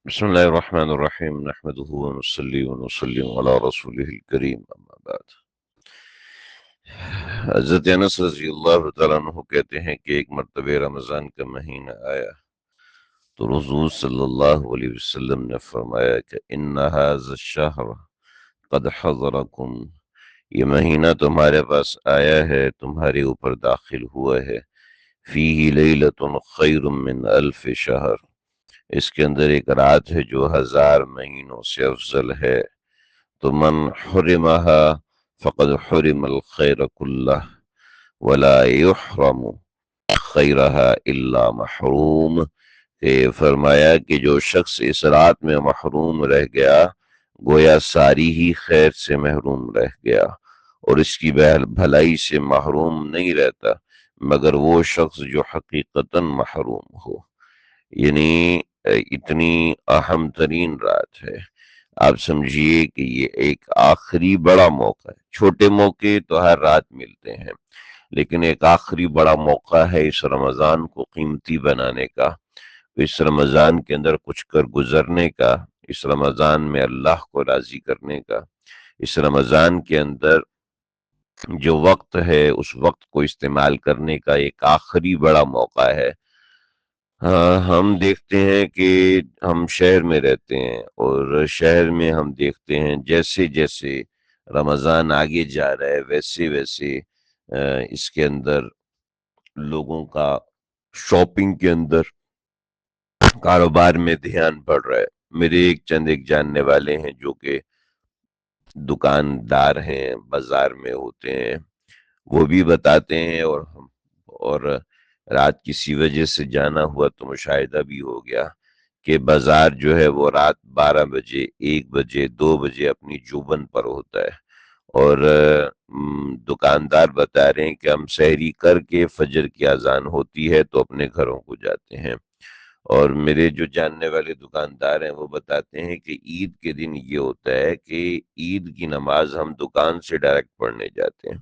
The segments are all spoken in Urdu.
بسم اللہ الرحمن الرحیم نحمده ونصلی ونسلم علی رسولہ الکریم اما بعد۔ حضرت انس رضی اللہ تعالیٰ عنہ کہتے ہیں کہ ایک مرتبہ رمضان کا مہینہ آیا تو حضور صلی اللہ علیہ وسلم نے فرمایا کہ ان ھذا الشہر قد حضرکم، یہ مہینہ تمہارے پاس آیا ہے، تمہارے اوپر داخل ہوا ہے۔ فیہ لیلۃ خیر من الف شہر، اس کے اندر ایک رات ہے جو 1000 مہینوں سے افضل ہے۔ تو من حرمها فقد حرم الخیر کلہ ولا یحرم خیرها الا محروم، کہ فرمایا کہ جو شخص اس رات میں محروم رہ گیا گویا ساری ہی خیر سے محروم رہ گیا، اور اس کی بھلائی سے محروم نہیں رہتا مگر وہ شخص جو حقیقتاً محروم ہو۔ یعنی اتنی اہم ترین رات ہے۔ آپ سمجھیے کہ یہ ایک آخری بڑا موقع ہے۔ چھوٹے موقع تو ہر رات ملتے ہیں، لیکن ایک آخری بڑا موقع ہے اس رمضان کو قیمتی بنانے کا، اس رمضان کے اندر کچھ کر گزرنے کا، اس رمضان میں اللہ کو راضی کرنے کا، اس رمضان کے اندر جو وقت ہے اس وقت کو استعمال کرنے کا ایک آخری بڑا موقع ہے۔ ہم دیکھتے ہیں کہ ہم شہر میں رہتے ہیں، اور شہر میں ہم دیکھتے ہیں جیسے جیسے رمضان آگے جا رہا ہے ویسے ویسے اس کے اندر لوگوں کا شاپنگ کے اندر، کاروبار میں دھیان بڑھ رہا ہے۔ میرے ایک جاننے والے ہیں جو کہ دکاندار ہیں، بازار میں ہوتے ہیں، وہ بھی بتاتے ہیں، اور رات کسی وجہ سے جانا ہوا تو مشاہدہ بھی ہو گیا کہ بازار جو ہے وہ رات 12 بجے 1 بجے 2 بجے اپنی جوبن پر ہوتا ہے، اور دکاندار بتا رہے ہیں کہ ہم سحری کر کے فجر کی اذان ہوتی ہے تو اپنے گھروں کو جاتے ہیں۔ اور میرے جو جاننے والے دکاندار ہیں وہ بتاتے ہیں کہ عید کے دن یہ ہوتا ہے کہ عید کی نماز ہم دکان سے ڈائریکٹ پڑھنے جاتے ہیں،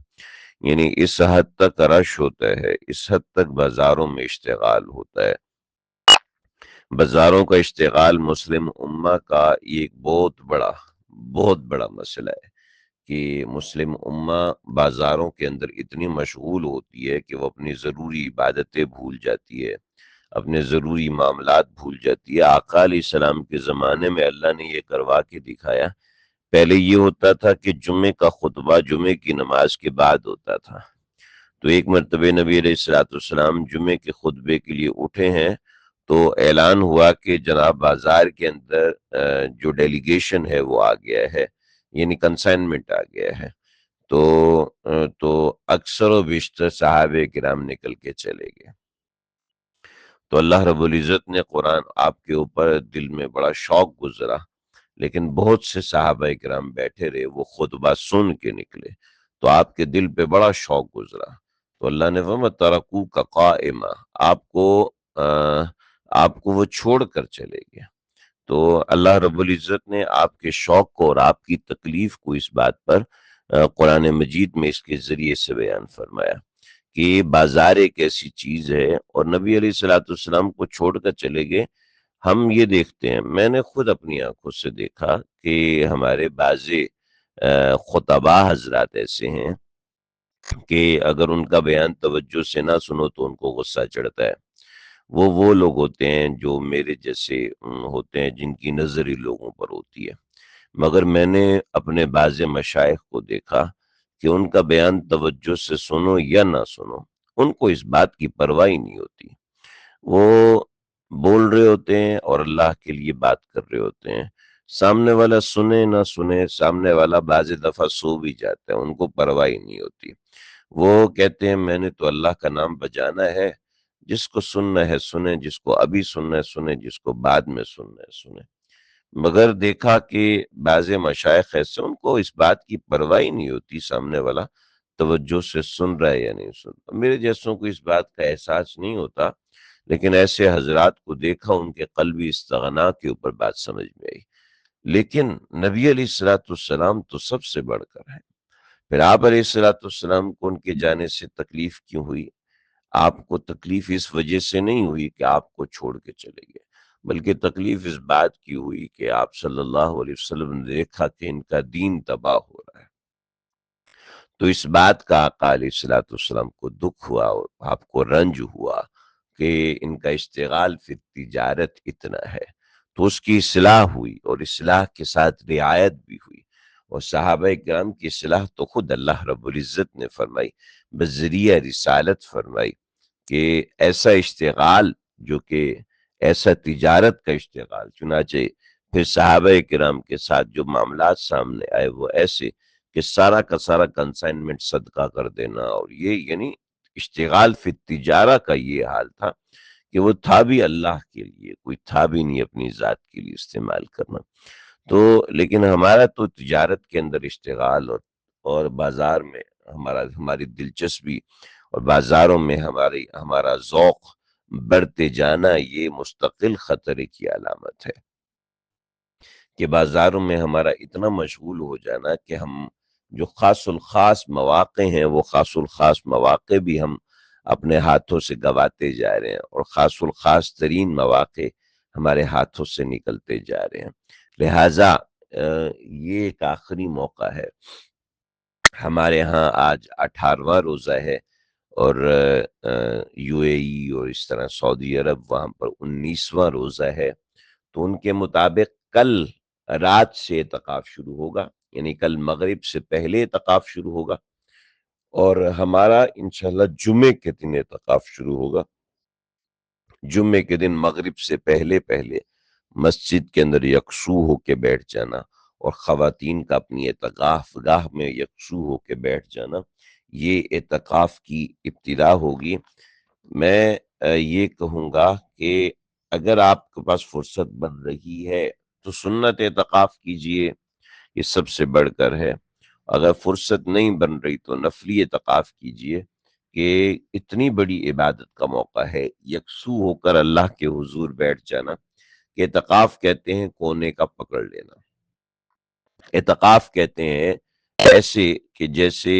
یعنی اس حد تک رش ہوتا ہے، اس حد تک بازاروں میں اشتغال ہوتا ہے۔ بازاروں کا اشتغال مسلم امہ کا یہ ایک بہت بڑا مسئلہ ہے کہ مسلم امہ بازاروں کے اندر اتنی مشغول ہوتی ہے کہ وہ اپنی ضروری عبادتیں بھول جاتی ہے، اپنے ضروری معاملات بھول جاتی ہے۔ آقا علیہ السلام کے زمانے میں اللہ نے یہ کروا کے دکھایا۔ پہلے یہ ہوتا تھا کہ جمعے کا خطبہ جمعے کی نماز کے بعد ہوتا تھا، تو ایک مرتبہ نبی علیہ السلام جمعے کے خطبے کے لیے اٹھے ہیں تو اعلان ہوا کہ جناب بازار کے اندر جو ڈیلیگیشن ہے وہ آ گیا ہے، یعنی کنسائنمنٹ آ گیا ہے۔ تو اکثر و بیشتر صحابہ کرام نکل کے چلے گئے۔ تو اللہ رب العزت نے قرآن آپ کے اوپر دل میں بڑا شوق گزرا، لیکن بہت سے صحابہ کرام بیٹھے رہے، وہ خطبہ سن کے نکلے تو آپ کے دل پہ بڑا شوق گزرا، تو اللہ نے فرمایا ترکوک قائما، آپ کو وہ چھوڑ کر چلے گئے۔ تو اللہ رب العزت نے آپ کے شوق کو اور آپ کی تکلیف کو اس بات پر قرآن مجید میں اس کے ذریعے سے بیان فرمایا کہ بازار ایک ایسی چیز ہے، اور نبی علیہ السلام کو چھوڑ کر چلے گئے۔ ہم یہ دیکھتے ہیں، میں نے خود اپنی آنکھوں سے دیکھا کہ ہمارے بعض خطباء حضرات ایسے ہیں کہ اگر ان کا بیان توجہ سے نہ سنو تو ان کو غصہ چڑھتا ہے۔ وہ لوگ ہوتے ہیں جو میرے جیسے ہوتے ہیں جن کی نظر ہی لوگوں پر ہوتی ہے، مگر میں نے اپنے بعض مشائخ کو دیکھا کہ ان کا بیان توجہ سے سنو یا نہ سنو، ان کو اس بات کی پرواہ ہی نہیں ہوتی۔ وہ بول رہے ہوتے ہیں اور اللہ کے لیے بات کر رہے ہوتے ہیں، سامنے والا سنے نہ سنے، سامنے والا بعض دفعہ سو بھی جاتا ہے، ان کو پرواہ ہی نہیں ہوتی۔ وہ کہتے ہیں میں نے تو اللہ کا نام بجانا ہے، جس کو سننا ہے سنے، جس کو ابھی سننا ہے سنے، جس کو بعد میں سننا ہے سنے۔ مگر دیکھا کہ بعض مشائخ ایسے ان کو اس بات کی پرواہ ہی نہیں ہوتی سامنے والا توجہ سے سن رہا ہے یا نہیں سن رہا۔ میرے جیسوں کو اس بات کا احساس نہیں ہوتا، لیکن ایسے حضرات کو دیکھا ان کے قلبی استغنا کے اوپر بات سمجھ میں آئی۔ لیکن نبی علیہ السلام تو سب سے بڑھ کر ہے۔ پھر آپ علیہ السلام کو ان کے جانے سے تکلیف کیوں ہوئی؟ آپ کو تکلیف اس وجہ سے نہیں ہوئی کہ آپ کو چھوڑ کے چلے گئے، بلکہ تکلیف اس بات کی ہوئی کہ آپ صلی اللہ علیہ وسلم نے دیکھا کہ ان کا دین تباہ ہو رہا ہے، تو اس بات کا آقا علیہ الصلوۃ والسلام کو دکھ ہوا اور آپ کو رنج ہوا کہ ان کا اشتغال فی تجارت اتنا ہے، تو اس کی اصلاح ہوئی اور اصلاح کے ساتھ رعایت بھی ہوئی، اور صحابہ کرام کی اصلاح تو خود اللہ رب العزت نے فرمائی، بذریعہ رسالت فرمائی کہ ایسا اشتغال جو کہ ایسا تجارت کا اشتغال، چنانچہ پھر صحابہ کرام کے ساتھ جو معاملات سامنے آئے وہ ایسے کہ سارا کا سارا کنسائنمنٹ صدقہ کر دینا، اور یہ یعنی اشتغال فی تجارہ کا یہ حال تھا کہ وہ تھا بھی اللہ کے لیے، کوئی تھا بھی نہیں اپنی ذات کے لیے استعمال کرنا۔ تو لیکن ہمارا تو تجارت کے اندر اشتغال اور بازار میں ہماری دلچسپی اور بازاروں میں ہمارا ذوق بڑھتے جانا، یہ مستقل خطرے کی علامت ہے کہ بازاروں میں ہمارا اتنا مشغول ہو جانا کہ ہم جو خاص الخاص مواقع ہیں وہ خاص الخاص مواقع بھی ہم اپنے ہاتھوں سے گواتے جا رہے ہیں، اور خاص الخاص ترین مواقع ہمارے ہاتھوں سے نکلتے جا رہے ہیں۔ لہٰذا یہ ایک آخری موقع ہے۔ ہمارے ہاں آج 18واں روزہ ہے، اور یو اے ای اور اس طرح سعودی عرب وہاں پر 19واں روزہ ہے، تو ان کے مطابق کل رات سے اعتکاف شروع ہوگا، یعنی کل مغرب سے پہلے اعتکاف شروع ہوگا، اور ہمارا انشاءاللہ جمعے کے دن اعتکاف شروع ہوگا۔ جمعے کے دن مغرب سے پہلے پہلے مسجد کے اندر یکسو ہو کے بیٹھ جانا، اور خواتین کا اپنی اعتکاف گاہ میں یکسو ہو کے بیٹھ جانا، یہ اعتکاف کی ابتدا ہوگی۔ میں یہ کہوں گا کہ اگر آپ کے پاس فرصت بن رہی ہے تو سنت اعتکاف کیجئے، یہ سب سے بڑھ کر ہے۔ اگر فرصت نہیں بن رہی تو نفلی اعتکاف کیجئے، کہ اتنی بڑی عبادت کا موقع ہے یکسو ہو کر اللہ کے حضور بیٹھ جانا، کہ اعتکاف کہتے ہیں کونے کا پکڑ لینا۔ اعتکاف کہتے ہیں ایسے کہ جیسے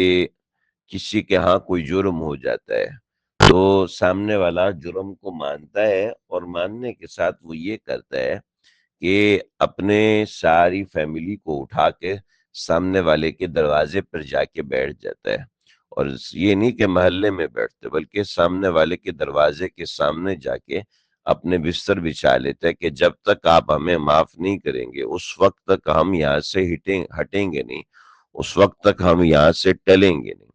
کسی کے ہاں کوئی جرم ہو جاتا ہے تو سامنے والا جرم کو مانتا ہے، اور ماننے کے ساتھ وہ یہ کرتا ہے کہ اپنے ساری فیملی کو اٹھا کے سامنے والے کے دروازے پر جا کے بیٹھ جاتا ہے، اور یہ نہیں کہ محلے میں بیٹھتے بلکہ سامنے والے کے دروازے کے سامنے جا کے اپنے بستر بچھا لیتا ہے کہ جب تک آپ ہمیں معاف نہیں کریں گے اس وقت تک ہم یہاں سے ہٹیں گے نہیں، اس وقت تک ہم یہاں سے ٹلیں گے نہیں۔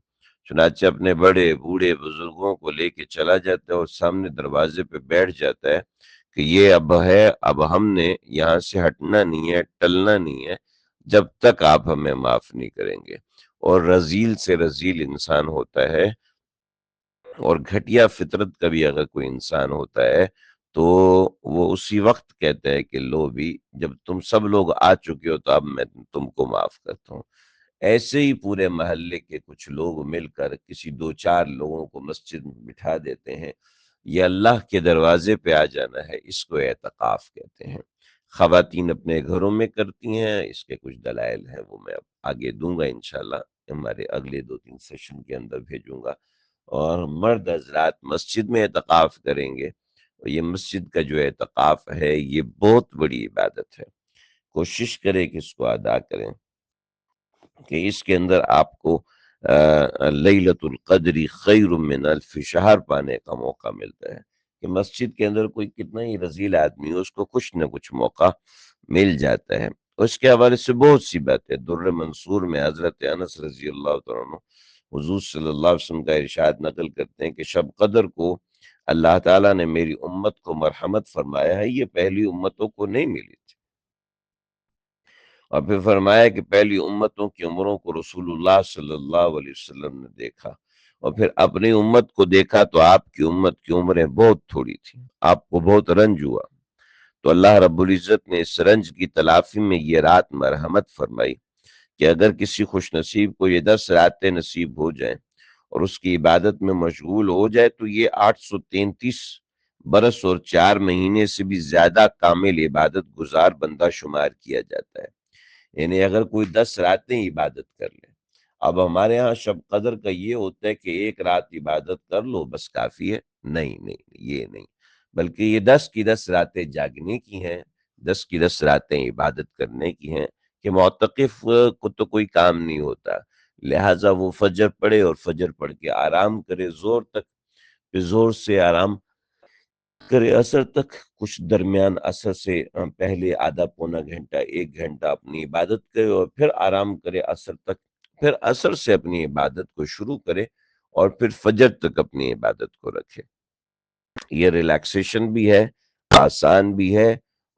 چنانچہ اپنے بڑے بوڑھے بزرگوں کو لے کے چلا جاتا ہے اور سامنے دروازے پہ بیٹھ جاتا ہے کہ یہ اب ہم نے یہاں سے ہٹنا نہیں ہے، ٹلنا نہیں ہے جب تک آپ ہمیں معاف نہیں کریں گے۔ اور رذیل سے رذیل انسان ہوتا ہے، اور گھٹیا فطرت کا بھی اگر کوئی انسان ہوتا ہے تو وہ اسی وقت کہتا ہے کہ لو بھی جب تم سب لوگ آ چکے ہو تو اب میں تم کو معاف کرتا ہوں۔ ایسے ہی پورے محلے کے کچھ لوگ مل کر کسی دو چار لوگوں کو مسجد میں بٹھا دیتے ہیں، یہ اللہ کے دروازے پہ آ جانا ہے، اس کو اعتکاف کہتے ہیں۔ خواتین اپنے گھروں میں کرتی ہیں، اس کے کچھ دلائل ہیں وہ میں اب آگے دوں گا انشاءاللہ، ہمارے اگلے 2-3 سیشن کے اندر بھیجوں گا۔ اور مرد حضرات مسجد میں اعتکاف کریں گے، اور یہ مسجد کا جو اعتکاف ہے یہ بہت بڑی عبادت ہے، کوشش کریں کہ اس کو ادا کریں، کہ اس کے اندر آپ کو لیلۃ القدر خیر من الف شہر پانے کا موقع ملتا ہے، کہ مسجد کے اندر کوئی کتنا ہی رذیل آدمی ہو اس کو کچھ نہ کچھ موقع مل جاتا ہے۔ اس کے حوالے سے بہت سی باتیں، در منصور میں حضرت انس رضی اللہ تعالیٰ عنہ حضور صلی اللہ علیہ وسلم کا ارشاد نقل کرتے ہیں کہ شب قدر کو اللہ تعالیٰ نے میری امت کو مرحمت فرمایا ہے، یہ پہلی امتوں کو نہیں ملی تھی، اور پھر فرمایا کہ پہلی امتوں کی عمروں کو رسول اللہ صلی اللہ علیہ وسلم نے دیکھا، اور پھر اپنی امت کو دیکھا تو آپ کی امت کی عمریں بہت تھوڑی تھیں، آپ کو بہت رنج ہوا، تو اللہ رب العزت نے اس رنج کی تلافی میں یہ رات مرحمت فرمائی کہ اگر کسی خوش نصیب کو یہ 10 راتیں نصیب ہو جائیں اور اس کی عبادت میں مشغول ہو جائے تو یہ 833 برس اور 4 مہینے سے بھی زیادہ کامل عبادت گزار بندہ شمار کیا جاتا ہے۔ یعنی اگر کوئی 10 راتیں عبادت کر لے، اب ہمارے ہاں شب قدر کا یہ ہوتا ہے کہ ایک رات عبادت کر لو بس کافی ہے، نہیں نہیں یہ نہیں، بلکہ یہ 10 کی 10 راتیں جاگنے کی ہیں، 10 کی 10 راتیں عبادت کرنے کی ہیں، کہ معتکف کو تو کوئی کام نہیں ہوتا، لہٰذا وہ فجر پڑھے اور فجر پڑھ کے آرام کرے زور تک، پھر زور سے آرام کرے عصر تک، کچھ درمیان عصر سے پہلے آدھا پونا گھنٹہ 1 گھنٹہ اپنی عبادت کرے اور پھر آرام کرے عصر تک، پھر عصر سے اپنی عبادت کو شروع کرے اور پھر فجر تک اپنی عبادت کو رکھے۔ یہ ریلیکسیشن بھی ہے، آسان بھی ہے،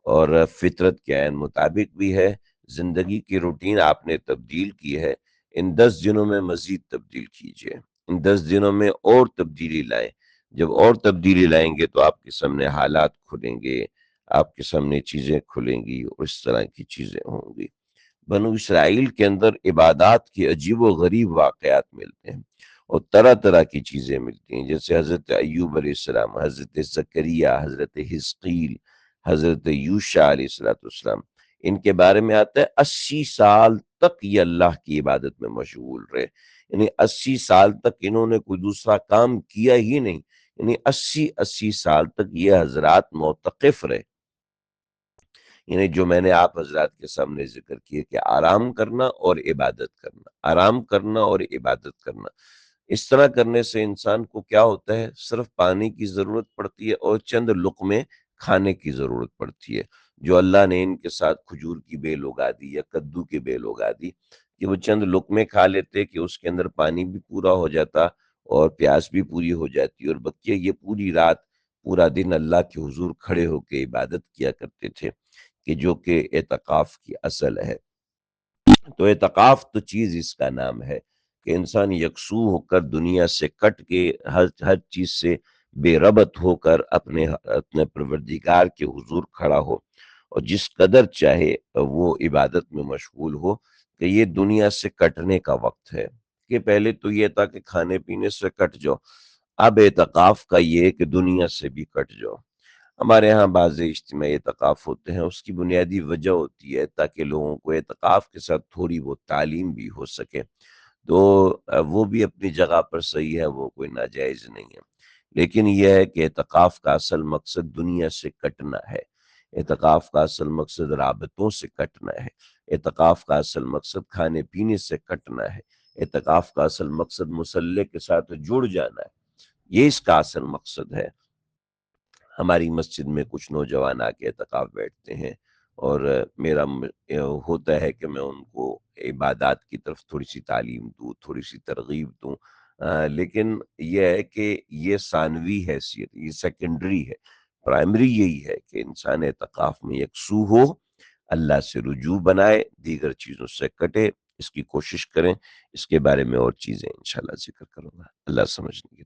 اور فطرت کے عین مطابق بھی ہے۔ زندگی کی روٹین آپ نے تبدیل کی ہے، ان 10 دنوں میں مزید تبدیل کیجئے، ان 10 دنوں میں اور تبدیلی لائیں۔ جب اور تبدیلی لائیں گے تو آپ کے سامنے حالات کھلیں گے، آپ کے سامنے چیزیں کھلیں گی اور اس طرح کی چیزیں ہوں گی۔ بنو اسرائیل کے اندر عبادات کے عجیب و غریب واقعات ملتے ہیں اور طرح طرح کی چیزیں ملتی ہیں، جیسے حضرت ایوب علیہ السلام، حضرت زکریا، حضرت حزقیل، حضرت یوشع علیہ السلام، ان کے بارے میں آتا ہے 80 سال تک یہ اللہ کی عبادت میں مشغول رہے، یعنی 80 سال تک انہوں نے کوئی دوسرا کام کیا ہی نہیں، یعنی 80 سال تک یہ حضرات معتکف رہے، یعنی جو میں نے آپ حضرات کے سامنے ذکر کیے کہ آرام کرنا اور عبادت کرنا، آرام کرنا اور عبادت کرنا، اس طرح کرنے سے انسان کو کیا ہوتا ہے، صرف پانی کی ضرورت پڑتی ہے اور چند لقمے کھانے کی ضرورت پڑتی ہے۔ جو اللہ نے ان کے ساتھ کھجور کی بیل اگا دی یا کدو کی بیل اگا دی کہ وہ چند لقمے کھا لیتے کہ اس کے اندر پانی بھی پورا ہو جاتا اور پیاس بھی پوری ہو جاتی، اور بچے یہ پوری رات پورا دن اللہ کے حضور کھڑے ہو کے عبادت کیا کرتے تھے، کہ جو کہ اعتکاف کی اصل ہے۔ تو اعتکاف تو چیز اس کا نام ہے کہ انسان یکسو ہو کر دنیا سے کٹ کے ہر چیز سے بے ربط ہو کر اپنے پروردگار کے حضور کھڑا ہو اور جس قدر چاہے وہ عبادت میں مشغول ہو، کہ یہ دنیا سے کٹنے کا وقت ہے۔ کہ پہلے تو یہ تھا کہ کھانے پینے سے کٹ جاؤ، اب اعتکاف کا یہ ہے کہ دنیا سے بھی کٹ جاؤ۔ ہمارے ہاں بعض اجتماعی اعتکاف ہوتے ہیں، اس کی بنیادی وجہ ہوتی ہے تاکہ لوگوں کو اعتکاف کے ساتھ تھوڑی بہت تعلیم بھی ہو سکے، تو وہ بھی اپنی جگہ پر صحیح ہے، وہ کوئی ناجائز نہیں ہے، لیکن یہ ہے کہ اعتکاف کا اصل مقصد دنیا سے کٹنا ہے، اعتکاف کا اصل مقصد رابطوں سے کٹنا ہے، اعتکاف کا اصل مقصد کھانے پینے سے کٹنا ہے، اعتکاف کا اصل مقصد مصلی کے ساتھ جڑ جانا ہے، یہ اس کا اصل مقصد ہے۔ ہماری مسجد میں کچھ نوجوان آ کے اعتکاف بیٹھتے ہیں اور میرا ہوتا ہے کہ میں ان کو عبادات کی طرف تھوڑی سی تعلیم دوں، تھوڑی سی ترغیب دوں، لیکن یہ ہے کہ یہ ثانوی حیثیت، یہ سیکنڈری ہے، پرائمری یہی ہے کہ انسان اعتکاف میں یکسو ہو، اللہ سے رجوع بنائے، دیگر چیزوں سے کٹے، اس کی کوشش کریں۔ اس کے بارے میں اور چیزیں انشاءاللہ ذکر کروں گا۔ اللہ سمجھنے کی